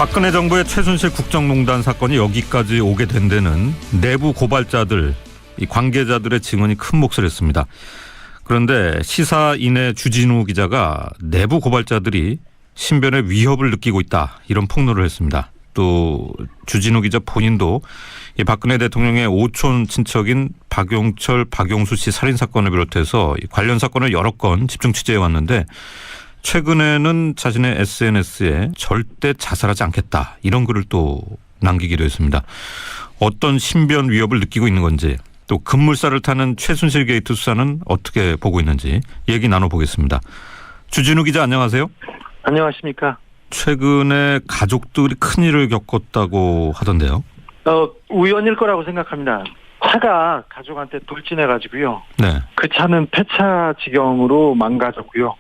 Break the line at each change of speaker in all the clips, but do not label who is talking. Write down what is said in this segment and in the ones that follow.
박근혜 정부의 최순실 국정농단 사건이 여기까지 오게 된 데는 내부 고발자들, 이 관계자들의 증언이 큰 몫을 했습니다. 그런데 시사인의 주진우 기자가 내부 고발자들이 신변의 위협을 느끼고 있다, 이런 폭로를 했습니다. 또 주진우 기자 본인도 이 박근혜 대통령의 오촌 친척인 박용철, 박용수 씨 살인사건을 비롯해서 관련 사건을 여러 건 집중 취재해 왔는데 최근에는 자신의 SNS에 절대 자살하지 않겠다, 이런 글을 또 남기기도 했습니다. 어떤 신변 위협을 느끼고 있는 건지, 또 급물살을 타는 최순실 게이트 수사는 어떻게 보고 있는지 얘기 나눠보겠습니다. 주진우 기자, 안녕하세요.
안녕하십니까.
최근에 가족들이 큰일을 겪었다고 하던데요.
우연일 거라고 생각합니다. 차가 가족한테 돌진해가지고요.
네.
그 차는 폐차 지경으로 망가졌고요.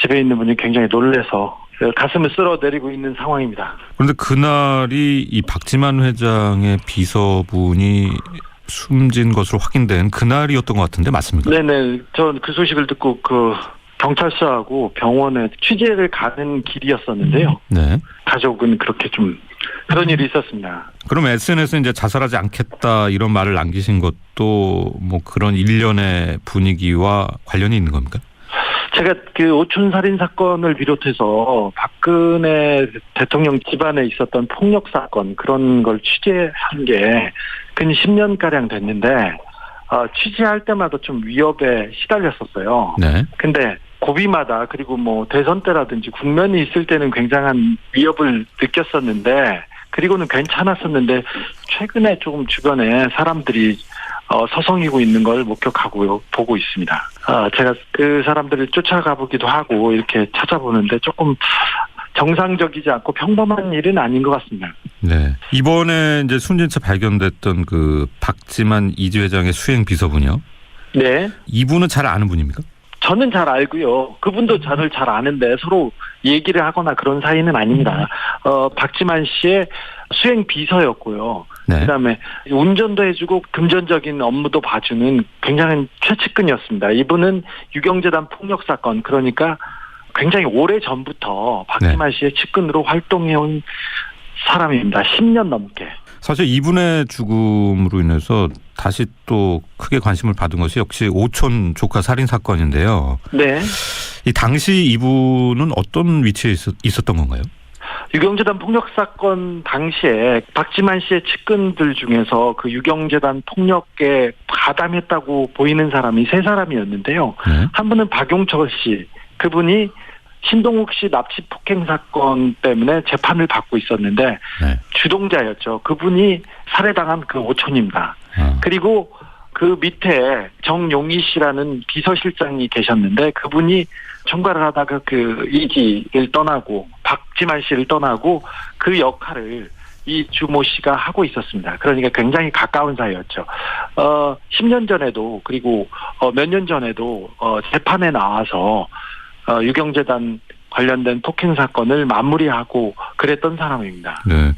집에 있는 분이 굉장히 놀래서 가슴을 쓸어내리고 있는 상황입니다.
그런데 그날이 이 박지만 회장의 비서분이 숨진 것으로 확인된 그날이었던 것 같은데 맞습니까?
네네. 전 그 소식을 듣고 경찰서하고 병원에 취재를 가는 길이었었는데요.
네.
가족은 그렇게 좀 그런 일이 있었습니다.
그럼 SNS에 이제 자살하지 않겠다, 이런 말을 남기신 것도 뭐 그런 일련의 분위기와 관련이 있는 겁니까?
제가 그 오촌 살인 사건을 비롯해서 박근혜 대통령 집안에 있었던 폭력 사건, 그런 걸 취재한 게 근 10년가량 됐는데 취재할 때마다 좀 위협에 시달렸었어요.
네.
근데 고비마다, 그리고 뭐 대선 때라든지 국면이 있을 때는 굉장한 위협을 느꼈었는데, 그리고는 괜찮았었는데 최근에 조금 주변에 사람들이 서성이고 있는 걸 목격하고 보고 있습니다. 제가 그 사람들을 쫓아가 보기도 하고 이렇게 찾아보는데 조금 정상적이지 않고 평범한 일은 아닌 것 같습니다.
네. 이번에 이제 숨진 채 발견됐던 그 박지만 이지 회장의 수행 비서분이요.
네.
이분은 잘 아는 분입니까?
저는 잘 알고요. 그분도 저를 잘 아는데 서로 얘기를 하거나 그런 사이는 아닙니다. 박지만 씨의 수행 비서였고요.
네.
그다음에 운전도 해주고 금전적인 업무도 봐주는 굉장히 최측근이었습니다. 이분은 유경재단 폭력 사건, 그러니까 굉장히 오래 전부터 박지만 씨의 측근으로 활동해온 사람입니다. 10년 넘게. 사실
이분의 죽음으로 인해서 다시 또 크게 관심을 받은 것이 역시 오촌 조카 살인 사건인데요.
네.
이 당시 이분은 어떤 위치에 있었던 건가요?
유경재단 폭력 사건 당시에 박지만 씨의 측근들 중에서 그 유경재단 폭력에 가담했다고 보이는 사람이 3사람이었는데요.
네.
한 분은 박용철 씨, 그분이 신동욱 씨 납치 폭행 사건 때문에 재판을 받고 있었는데
네.
주동자였죠. 그분이 살해당한 그 오촌입니다. 그리고 그 밑에 정용희 씨라는 비서실장이 계셨는데 그분이 총괄을 하다가 그 이지를 떠나고 박지만 씨를 떠나고 그 역할을 이 주모 씨가 하고 있었습니다. 그러니까 굉장히 가까운 사이였죠. 10년 전에도, 그리고 몇 년 전에도 재판에 나와서 유경재단 관련된 폭행 사건을 마무리하고 그랬던 사람입니다.
네.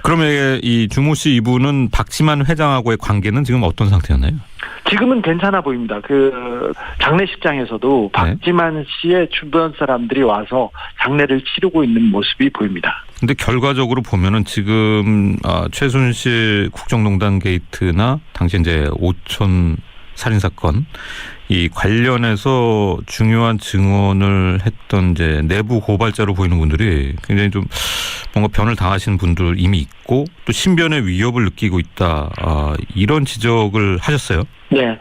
그러면 이 주모 씨 이분은 박지만 회장하고의 관계는 지금 어떤 상태였나요?
지금은 괜찮아 보입니다. 그 장례식장에서도 박지만 씨의 주변 사람들이 와서 장례를 치르고 있는 모습이 보입니다.
근데 결과적으로 보면은 지금 최순실 국정농단 게이트나 당시 이제 오촌 살인 사건, 이 관련해서 중요한 증언을 했던 이제 내부 고발자로 보이는 분들이 굉장히 좀 뭔가 변을 당하시는 분들 이미 있고, 또 신변의 위협을 느끼고 있다, 이런 지적을 하셨어요.
네.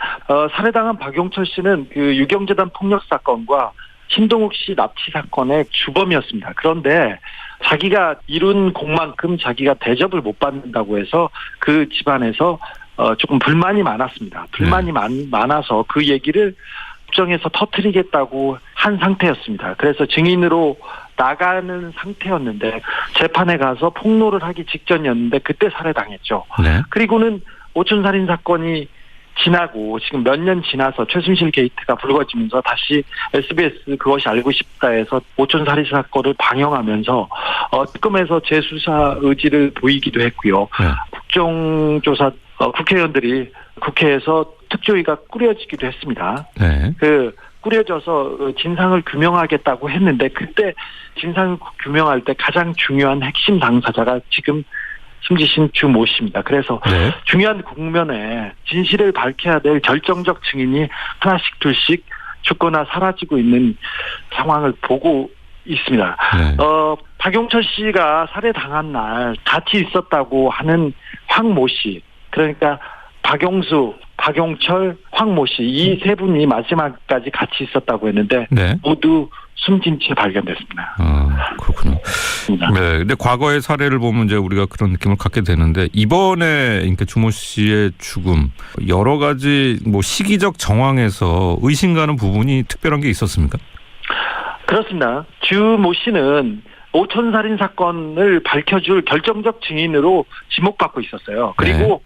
살해당한 박용철 씨는 그 유경재단 폭력 사건과 신동욱 씨 납치 사건의 주범이었습니다. 그런데 자기가 이룬 공만큼 자기가 대접을 못 받는다고 해서 그 집안에서 조금 불만이 많았습니다. 불만이 많아서 그 얘기를 법정에서 터뜨리겠다고 한 상태였습니다. 그래서 증인으로 나가는 상태였는데 재판에 가서 폭로를 하기 직전이었는데 그때 살해당했죠. 네. 그리고는 오촌 살인 사건이 지나고 지금 몇 년 지나서 최순실 게이트가 불거지면서 다시 SBS 그것이 알고 싶다에서 오촌 살인 사건을 방영하면서 특검에서 재수사 의지를 보이기도 했고요. 네. 국정조사 국회의원들이 국회에서 특조위가 꾸려지기도 했습니다. 네. 그 꾸려져서 진상을 규명하겠다고 했는데 그때 진상을 규명할 때 가장 중요한 핵심 당사자가 지금 숨지신 주 모 씨입니다. 그래서
네.
중요한 국면에 진실을 밝혀야 될 결정적 증인이 하나씩 둘씩 죽거나 사라지고 있는 상황을 보고 있습니다.
네.
박용철 씨가 살해당한 날 같이 있었다고 하는 황 모 씨, 그러니까 박용수, 박용철, 황 모 씨 이 세 분이 마지막까지 같이 있었다고 했는데
네.
모두 숨진 채 발견됐습니다.
그렇군요. 네, 근데 과거의 사례를 보면 이제 우리가 그런 느낌을 갖게 되는데 이번에 그러니까 주모 씨의 죽음 여러 가지 뭐 시기적 정황에서 의심가는 부분이 특별한 게 있었습니까?
그렇습니다. 주 모 씨는 오촌살인 사건을 밝혀줄 결정적 증인으로 지목받고 있었어요. 그리고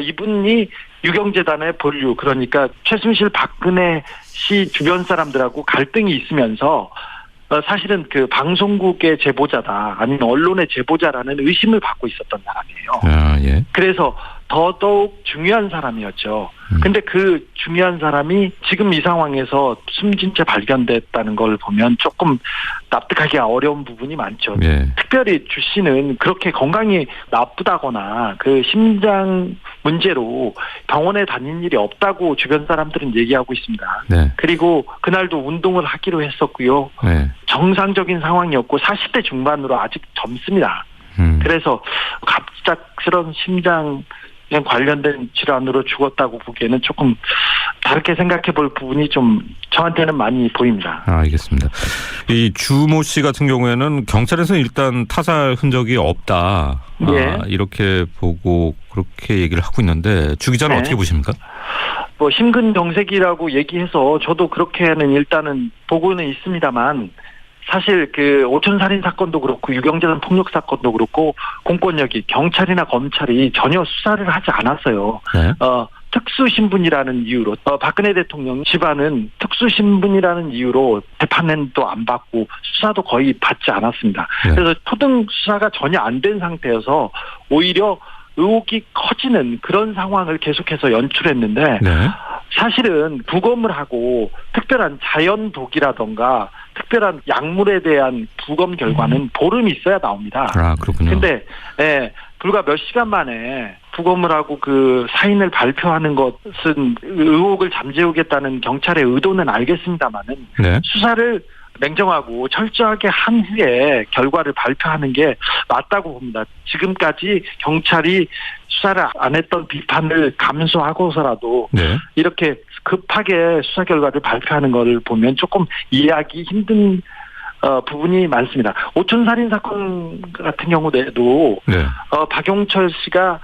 이분이 유경재단의 본류, 그러니까 최순실 박근혜 씨 주변 사람들하고 갈등이 있으면서 사실은 그 방송국의 제보자다 아니면 언론의 제보자라는 의심을 받고 있었던 사람이에요.
예.
그래서 더더욱 중요한 사람이었죠. 근데 그 중요한 사람이 지금 이 상황에서 숨진 채 발견됐다는 걸 보면 조금 납득하기 어려운 부분이 많죠.
예.
특별히 주 씨는 그렇게 건강이 나쁘다거나 그 심장 문제로 병원에 다닌 일이 없다고 주변 사람들은 얘기하고 있습니다.
네.
그리고 그날도 운동을 하기로 했었고요.
네.
정상적인 상황이었고 40대 중반으로 아직 젊습니다. 그래서 갑작스런 심장 관련된 질환으로 죽었다고 보기에는 조금 다르게 생각해 볼 부분이 좀 저한테는 많이 보입니다.
알겠습니다. 이 주모 씨 같은 경우에는 경찰에서는 일단 타살 흔적이 없다.
예.
이렇게 보고 그렇게 얘기를 하고 있는데 주 기자는
네.
어떻게 보십니까?
뭐 심근경색이라고 얘기해서 저도 그렇게는 일단은 보고는 있습니다만 사실 그 오촌살인 사건도 그렇고 유경재단 폭력 사건도 그렇고 공권력이 경찰이나 검찰이 전혀 수사를 하지 않았어요.
네.
특수신분이라는 이유로 박근혜 대통령 집안은 특수신분이라는 이유로 재판도 안 받고 수사도 거의 받지 않았습니다.
네.
그래서 초등 수사가 전혀 안 된 상태여서 오히려 의혹이 커지는 그런 상황을 계속해서 연출했는데
네.
사실은 부검을 하고 특별한 자연독이라던가 특별한 약물에 대한 부검 결과는 보름 있어야 나옵니다.
그렇군요.
근데 불과 몇 시간 만에 부검을 하고 그 사인을 발표하는 것은 의혹을 잠재우겠다는 경찰의 의도는 알겠습니다만은
네.
수사를 냉정하고 철저하게 한 후에 결과를 발표하는 게 맞다고 봅니다. 지금까지 경찰이 수사를 안 했던 비판을 감수하고서라도
네.
이렇게 급하게 수사 결과를 발표하는 걸 보면 조금 이해하기 힘든 부분이 많습니다. 오촌살인 사건 같은 경우에도
네.
박용철 씨가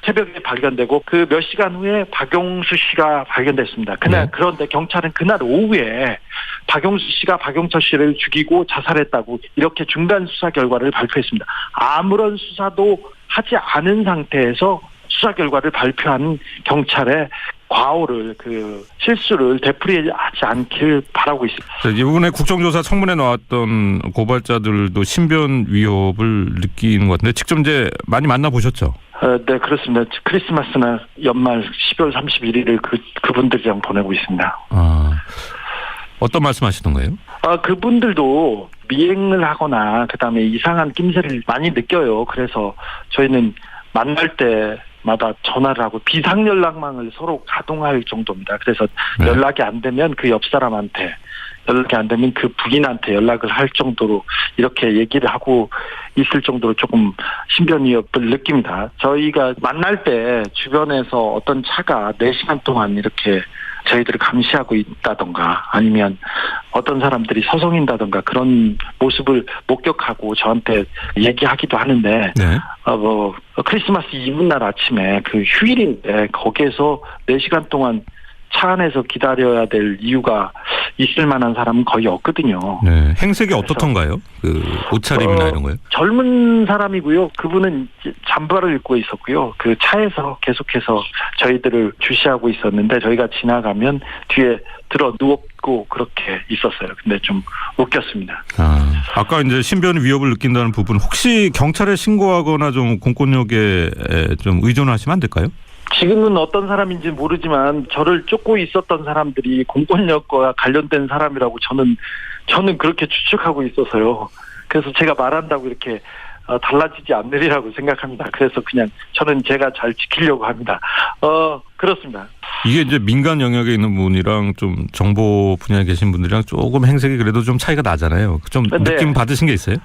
새벽에 발견되고 그 몇 시간 후에 박용수 씨가 발견됐습니다. 그날
네.
그런데 경찰은 그날 오후에 박용수 씨가 박용철 씨를 죽이고 자살했다고 이렇게 중간 수사 결과를 발표했습니다. 아무런 수사도 하지 않은 상태에서 수사 결과를 발표한 경찰의 과오를 실수를 되풀이하지 않길 바라고 있습니다.
이번에 국정조사 청문회 나왔던 고발자들도 신변 위협을 느끼는 것 같은데 직접 이제 많이 만나보셨죠?
네, 그렇습니다. 크리스마스나 연말 12월 31일을 그분들이랑 보내고 있습니다.
어떤 말씀하시던 거예요?
그분들도 미행을 하거나 그다음에 이상한 낌새를 많이 느껴요. 그래서 저희는 만날 때마다 전화를 하고 비상연락망을 서로 가동할 정도입니다. 그래서
네.
연락이 안 되면 그 옆 사람한테, 연락이 안 되면 그 부인한테 연락을 할 정도로 이렇게 얘기를 하고 있을 정도로 조금 신변 위협을 느낍니다. 저희가 만날 때 주변에서 어떤 차가 4시간 동안 이렇게 저희들을 감시하고 있다던가 아니면 어떤 사람들이 서성인다던가 그런 모습을 목격하고 저한테 얘기하기도 하는데
네.
크리스마스 이브날 아침에 그 휴일인데 거기에서 4시간 동안 차 안에서 기다려야 될 이유가 있을 만한 사람은 거의 없거든요.
네. 행색이 어떻던가요? 그 옷차림이나 이런 거요?
젊은 사람이고요. 그분은 잠바를 입고 있었고요. 그 차에서 계속해서 저희들을 주시하고 있었는데 저희가 지나가면 뒤에 들어 누웠고 그렇게 있었어요. 근데 좀 웃겼습니다.
아까 이제 신변 위협을 느낀다는 부분 혹시 경찰에 신고하거나 좀 공권력에 좀 의존하시면 안 될까요?
지금은 어떤 사람인지 모르지만 저를 쫓고 있었던 사람들이 공권력과 관련된 사람이라고 저는 그렇게 추측하고 있어서요. 그래서 제가 말한다고 이렇게 달라지지 않으리라고 생각합니다. 그래서 그냥 저는 제가 잘 지키려고 합니다. 그렇습니다.
이게 이제 민간 영역에 있는 분이랑 좀 정보 분야에 계신 분들이랑 조금 행색이 그래도 좀 차이가 나잖아요. 좀
네.
느낌 받으신 게 있어요?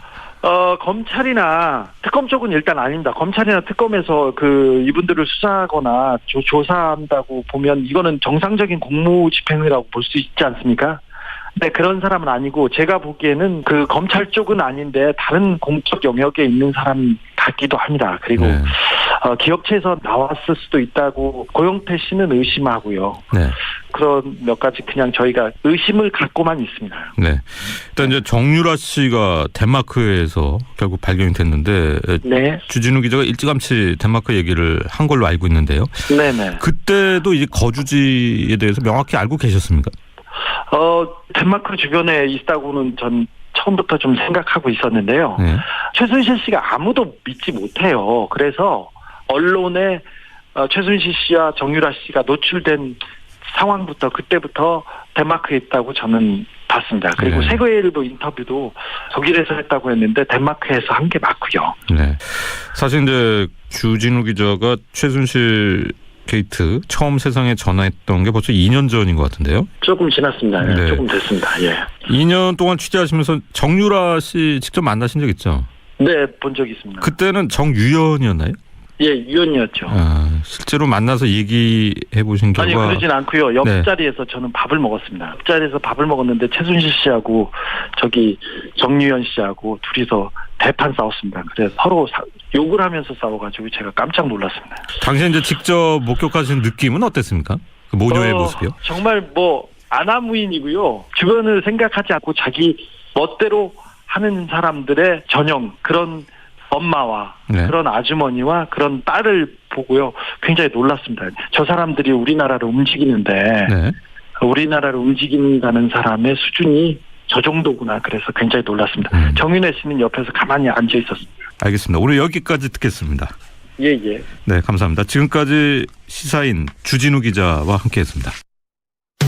검찰이나 특검 쪽은 일단 아닙니다. 검찰이나 특검에서 이분들을 수사하거나 조사한다고 보면 이거는 정상적인 공무 집행이라고 볼 수 있지 않습니까? 네, 그런 사람은 아니고 제가 보기에는 검찰 쪽은 아닌데 다른 공적 영역에 있는 사람 같기도 합니다. 그리고
네.
기업체에서 나왔을 수도 있다고 고영태 씨는 의심하고요.
네.
그런 몇 가지 그냥 저희가 의심을 갖고만 있습니다.
네. 일단 이제 정유라 씨가 덴마크에서 결국 발견이 됐는데
네.
주진우 기자가 일찌감치 덴마크 얘기를 한 걸로 알고 있는데요.
네네.
그때도 이제 거주지에 대해서 명확히 알고 계셨습니까?
덴마크 주변에 있다고는 전 처음부터 좀 생각하고 있었는데요.
네.
최순실 씨가 아무도 믿지 못해요. 그래서 언론에 최순실 씨와 정유라 씨가 노출된 상황부터 그때부터 덴마크에 있다고 저는 봤습니다. 그리고
네.
세계일보 인터뷰도 독일에서 했다고 했는데 덴마크에서 한 게 맞고요.
네. 사실 이제 주진우 기자가 최순실 게이트 처음 세상에 전화했던 게 벌써 2년 전인 것 같은데요.
조금 지났습니다.
네.
조금 됐습니다. 예.
2년 동안 취재하시면서 정유라 씨 직접 만나신 적 있죠?
네, 본 적 있습니다.
그때는 정유연이었나요?
예, 유언이었죠.
실제로 만나서 얘기해 보신 결과.
아니, 그러진 않고요. 옆자리에서 저는 밥을 먹었습니다. 옆자리에서 밥을 먹었는데 최순실 씨하고 정유연 씨하고 둘이서 대판 싸웠습니다. 그래서 서로 욕을 하면서 싸워가지고 제가 깜짝 놀랐습니다.
당시 이제 직접 목격하신 느낌은 어땠습니까? 그 모녀의 모습이요?
정말 아나무인이고요. 주변을 생각하지 않고 자기 멋대로 하는 사람들의 전형, 그런 엄마와
네.
그런 아주머니와 그런 딸을 보고요. 굉장히 놀랐습니다. 저 사람들이 우리나라를 움직이는데
네.
우리나라를 움직인다는 사람의 수준이 저 정도구나. 그래서 굉장히 놀랐습니다. 정윤혜 씨는 옆에서 가만히 앉아 있었습니다.
알겠습니다. 오늘 여기까지 듣겠습니다.
예.
네, 감사합니다. 지금까지 시사인 주진우 기자와 함께했습니다.